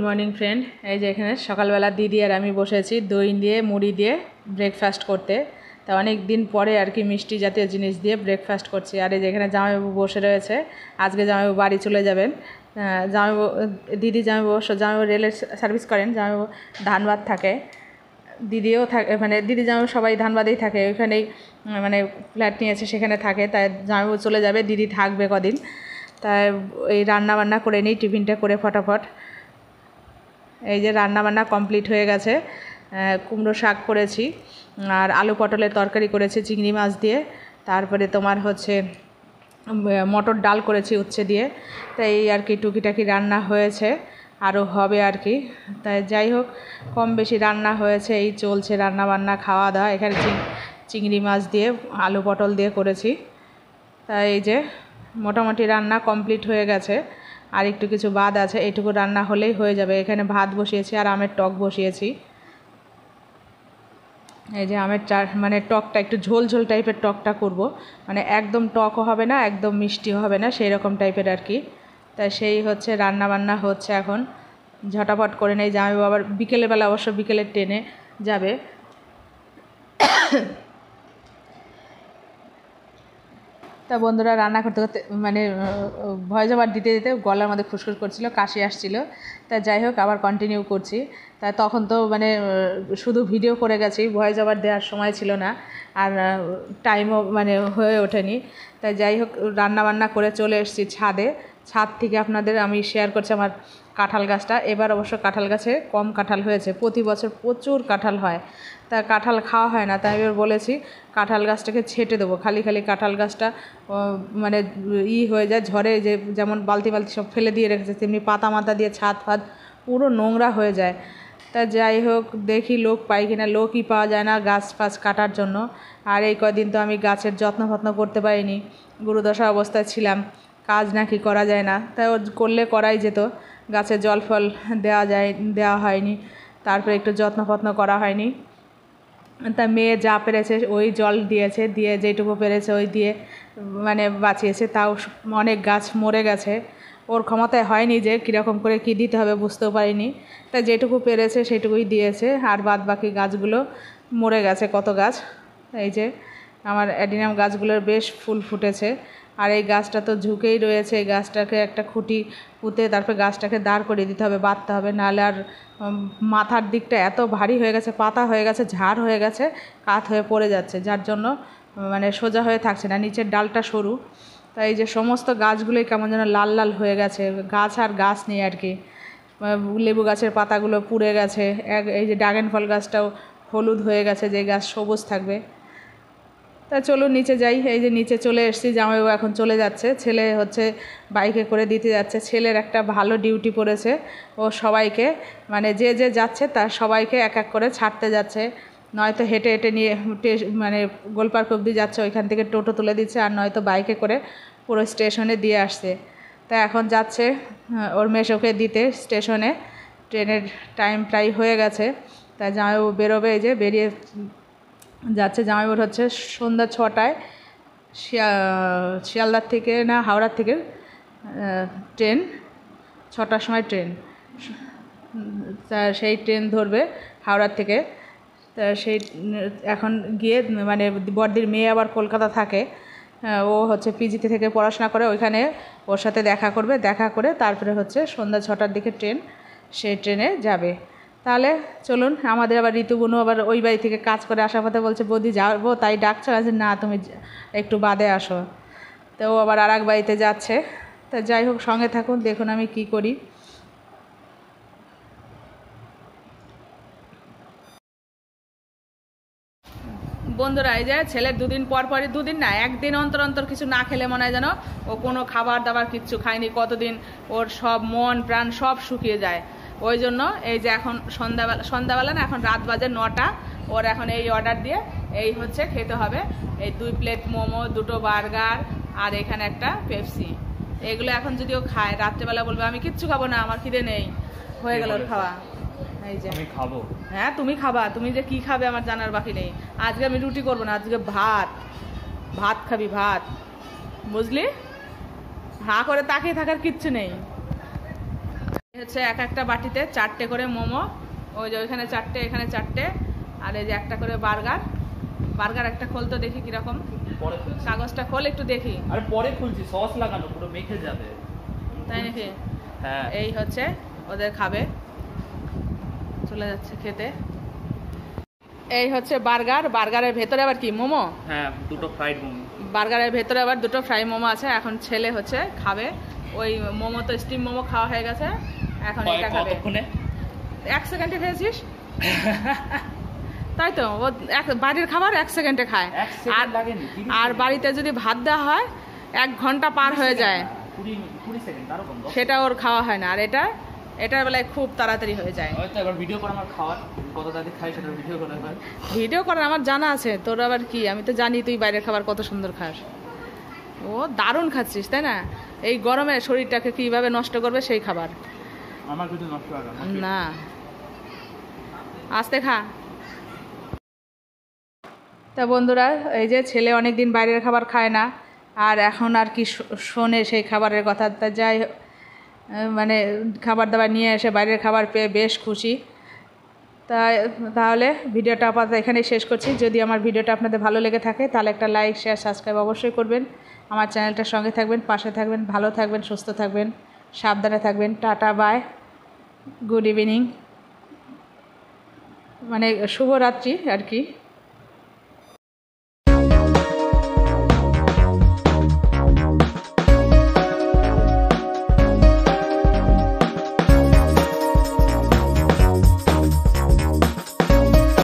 Morning friend. এই যে এখানে সকালবেলা দিদি আর আমি বসেছি দই দিয়ে মুড়ি দিয়ে ব্রেকফাস্ট করতে। তা অনেক দিন পরে আর কি মিষ্টি জাতীয় জিনিস দিয়ে ব্রেকফাস্ট করছি। আর এই যে এখানে জামাইবাবু বসে রয়েছে, আজকে জামাইবাবু বাড়ি চলে যাবেন। জামাইবাবু জামাইবাবু রেলের সার্ভিস করেন, জামাইবাবু ধানবাদ থাকে, দিদিও থাকে, মানে দিদি জামাইবাবু সবাই ধানবাদেই থাকে, ওইখানেই মানে ফ্ল্যাট নিয়েছে সেখানে থাকে। তাই জামাইবাবু চলে যাবে, দিদি থাকবে কদিন। তাই এই রান্না বান্না করে নিই, টিফিনটা করে ফটাফট। এই যে রান্না বান্না কমপ্লিট হয়ে গেছে। কুমড়ো শাক করেছি আর আলু পটলের তরকারি করেছি চিংড়ি মাছ দিয়ে। তারপরে তোমার হচ্ছে মটর ডাল করেছি উচ্ছে দিয়ে। তাই এই আর কি টুকিটাকি রান্না হয়েছে, আরও হবে আর কি। তাই যাই হোক, কম বেশি রান্না হয়েছে, এই চলছে রান্না বান্না খাওয়া দাওয়া। এখানে চিংড়ি মাছ দিয়ে আলু পটল দিয়ে করেছি। তাই এই যে মোটামুটি রান্না কমপ্লিট হয়ে গেছে, আর একটু কিছু বাদ আছে, এইটুকু রান্না হলেই হয়ে যাবে। এখানে ভাত বসিয়েছি আর আমের টক বসিয়েছি। এই যে আমের মানে টকটা একটু ঝোল ঝোল টাইপের টকটা করব, মানে একদম টকও হবে না একদম মিষ্টিও হবে না, সেই রকম টাইপের আর কি। তাই সেই হচ্ছে রান্না বান্না হচ্ছে এখন, ঝটাপট করে নেই। জামাইবাবু আবার বিকেলের বেলা, অবশ্য বিকেলের ট্রেনে যাবে। তা বন্ধুরা, রান্না করতে করতে মানে ভয়েস ওভার দিতে দিতে গলার মধ্যে খুসখুস করছিল, কাশি আসছিল। তা যাই হোক, আবার কন্টিনিউ করছি। তা তখন তো মানে শুধু ভিডিও করে গেছি, ভয়েস ওভার দেওয়ার সময় ছিল না, আর টাইমও মানে হয়ে ওঠেনি। তাই যাই হোক, রান্না বান্না করে চলে এসেছি ছাদে। ছাদ থেকে আপনাদের আমি শেয়ার করছি আমার কাঁঠাল গাছটা। এবার অবশ্য কাঁঠাল গাছে কম কাঁঠাল হয়েছে, প্রতি বছর প্রচুর কাঁঠাল হয়, তা কাঁঠাল খাওয়া হয় না। তাই এবার বলেছি কাঁঠাল গাছটাকে ছেটে দেবো। খালি খালি কাঁঠাল গাছটা মানে হয়ে যায় ঝড়ে, যে যেমন বালতি বালতি সব ফেলে দিয়ে রেখেছে, তেমনি পাতা মাতা দিয়ে ছাদ ফাদ পুরো নোংরা হয়ে যায়। তা যাই হোক, দেখি লোক পাই কিনা, লোকই পাওয়া যায় না গাছ ফাছ কাটার জন্য। আর এই কদিন তো আমি গাছের যত্ন ফত্ন করতে পারিনি, গুরুদশা অবস্থায় ছিলাম, কাজ নাকি করা যায় না। তাই করলে করাই যেত, গাছে জল ফল দেওয়া হয়নি, তারপরে একটু যত্ন ফত্ন করা হয়নি। তা মেয়ে যা পেরেছে ওই জল দিয়েছে, দিয়ে যেটুকু পেরেছে ওই দিয়ে মানে বাঁচিয়েছে। তাও অনেক গাছ মরে গেছে, ওর ক্ষমতায় হয়নি যে কীরকম করে কী দিতে হবে, বুঝতেও পারিনি। তাই যেটুকু পেরেছে সেটুকুই দিয়েছে, আর বাদ বাকি গাছগুলো মরে গেছে কত গাছ। এই যে আমার অ্যাডিনাম গাছগুলোর বেশ ফুল ফুটেছে। আর এই গাছটা তো ঝুঁকেই রয়েছে, এই গাছটাকে একটা খুঁটি পুঁতে তারপরে গাছটাকে দাঁড় করিয়ে দিতে হবে, বাঁধতে হবে, নাহলে আর মাথার দিকটা এত ভারী হয়ে গেছে, পাতা হয়ে গেছে, ঝাড় হয়ে গেছে, কাত হয়ে পড়ে যাচ্ছে, যার জন্য মানে সোজা হয়ে থাকছে না, নিচের ডালটা সরু। তাই এই যে সমস্ত গাছগুলোই কেমন যেন লাল লাল হয়ে গেছে, গাছ আর গাছ নেই আর কি। লেবু গাছের পাতাগুলো পুড়ে গেছে, এই যে ড্রাগন ফল গাছটাও হলুদ হয়ে গেছে, যে গাছ সবুজ থাকবে। তা চলুন নিচে যাই। এই যে নিচে চলে এসেছি, জামাইবাবু এখন চলে যাচ্ছে, ছেলে হচ্ছে বাইকে করে দিতে যাচ্ছে। ছেলের একটা ভালো ডিউটি পড়েছে, ও সবাইকে মানে যে যে যাচ্ছে তার সবাইকে এক এক করে ছাড়তে যাচ্ছে, নয়তো হেঁটে হেঁটে নিয়ে মানে গোলপার্ক অবধি যাচ্ছে, ওইখান থেকে টোটো তুলে দিচ্ছে, আর নয়তো বাইকে করে পুরো স্টেশনে দিয়ে আসছে। তা এখন যাচ্ছে ওর মেসোকে দিতে স্টেশনে, ট্রেনের টাইম প্রায় হয়ে গেছে। তাই জামাইবাবু বেরোবে, এই যে বেরিয়ে যাচ্ছে। জামাইবাবুর হচ্ছে সন্ধ্যা 6টায় শিয়ালদার থেকে না হাওড়ার থেকে ট্রেন, 6টার সময় ট্রেন, তা সেই ট্রেন ধরবে হাওড়ার থেকে। তা সেই এখন গিয়ে মানে বড়দির মেয়ে আবার কলকাতা থাকে, ও হচ্ছে পিজিতে থেকে পড়াশোনা করে, ওইখানে ওর সাথে দেখা করবে, দেখা করে তারপরে হচ্ছে সন্ধ্যা 6টার দিকে ট্রেন, সেই ট্রেনে যাবে। তাহলে চলুন, আমাদের আবার ঋতুগুনো আবার ওই বাড়ি থেকে কাজ করে আসার পথে বলছে বৌদি যাবো, তাই ডাকছে, আছে না তুমি একটু বাদে আসো। তো ও আবার আর এক বাড়িতে যাচ্ছে। তা যাই হোক, সঙ্গে থাকুন, দেখুন আমি কি করি। বন্ধুরা, এই যে ছেলের দুদিন পর পরই, দুদিন না একদিন অন্তর অন্তর কিছু না খেলে মনে হয় যেন ও কোনো খাবার দাবার কিচ্ছু খায়নি কতদিন, ওর সব মন প্রাণ সব শুকিয়ে যায়। ওই জন্য এই যে এখন সন্ধ্যাবেলা না, এখন রাত বাজে 9টা, ওর এখন এই অর্ডার দিয়ে এই হচ্ছে খেতে হবে, এই 2 প্লেট মোমো, 2টো বার্গার, আর এখানে একটা পেপসি। এগুলো এখন যদি ও খায়, রাত্রেবেলা বলবে আমি কিচ্ছু খাবো না, আমার খিদে নেই, হয়ে গেল ওর খাওয়া। এই যে আমি খাবো, হ্যাঁ তুমি খাবা, তুমি যে কি খাবে আমার জানার বাকি নেই। আজকে আমি রুটি করবো না, আজকে ভাত খাবি, ভাত, বুঝলি? হাঁ করে তাকিয়ে থাকার কিচ্ছু নেই। হচ্ছে এক একটা বাটিতে 4টে করে মোমো, ওই যে ওইখানে 4টে, এখানে 4টে, আর এই যে একটা করে বার্গার একটা খোল তো দেখি কিরকম, কাগজটা খোল একটু দেখি। আরে পরে খুলছি, সস লাগানো পুরো মেখে যাবে। তাই নাকি? হ্যাঁ, এই হচ্ছে ওদের খাবে, চলে যাচ্ছে খেতে। এই হচ্ছে বার্গারের ভেতরে আবার কি মোমো? হ্যাঁ, দুটো ফ্রাইড মোমো। বার্গারের ভেতরে আবার দুটো ফ্রাই মোমো আছে। এখন ছেলে হচ্ছে খাবে ওই মোমো, তো স্টিম মোমো খাওয়া হয়ে গেছে, এখন এটা খাবে। 1 সেকেন্ডে খেয়েছিস? তাই তো, ও বাড়ির খাবার 1 সেকেন্ডে খায়, আর বাড়িতে যদি ভাত দেওয়া হয় 1 ঘন্টা পার হয়ে যায়, সেটা ওর খাওয়া হয় না। আর এটার বেলায় খুব তাড়াতাড়ি হয়ে যায়। ভিডিও করে আমার খাওয়ার কত তাড়াতাড়ি খাই সেটা ভিডিও করে হয়। ভিডিও করার আমার জানা আছে, তোর আবার কি? আমি তো জানি তুই বাইরের খাবার কত সুন্দর খাস। ও দারুণ খাচ্ছিস তাই না? এই গরমে শরীরটাকে কিভাবে নষ্ট করবে সেই খাবার। আমার কিছু নষ্ট হবে না, আস্তে খা। তা বন্ধুরা, এই যে ছেলে অনেক দিন বাইরের খাবার খায় না, আর এখন আর কি শোনে সেই খাবারের কথা। তা যাই মানে খাবার দাবার নিয়ে এসে বাইরের খাবার পেয়ে বেশ খুশি। তাহলে ভিডিওটা আপাতত এখানেই শেষ করছি। যদি আমার ভিডিওটা আপনাদের ভালো লেগে থাকে তাহলে একটা লাইক, শেয়ার, সাবস্ক্রাইব অবশ্যই করবেন। আমার চ্যানেলটার সঙ্গে থাকবেন, পাশে থাকবেন, ভালো থাকবেন, সুস্থ থাকবেন, সাবধানে থাকবেন। টাটা, বাই, গুড ইভিনিং, মানে শুভরাত্রি আর কি।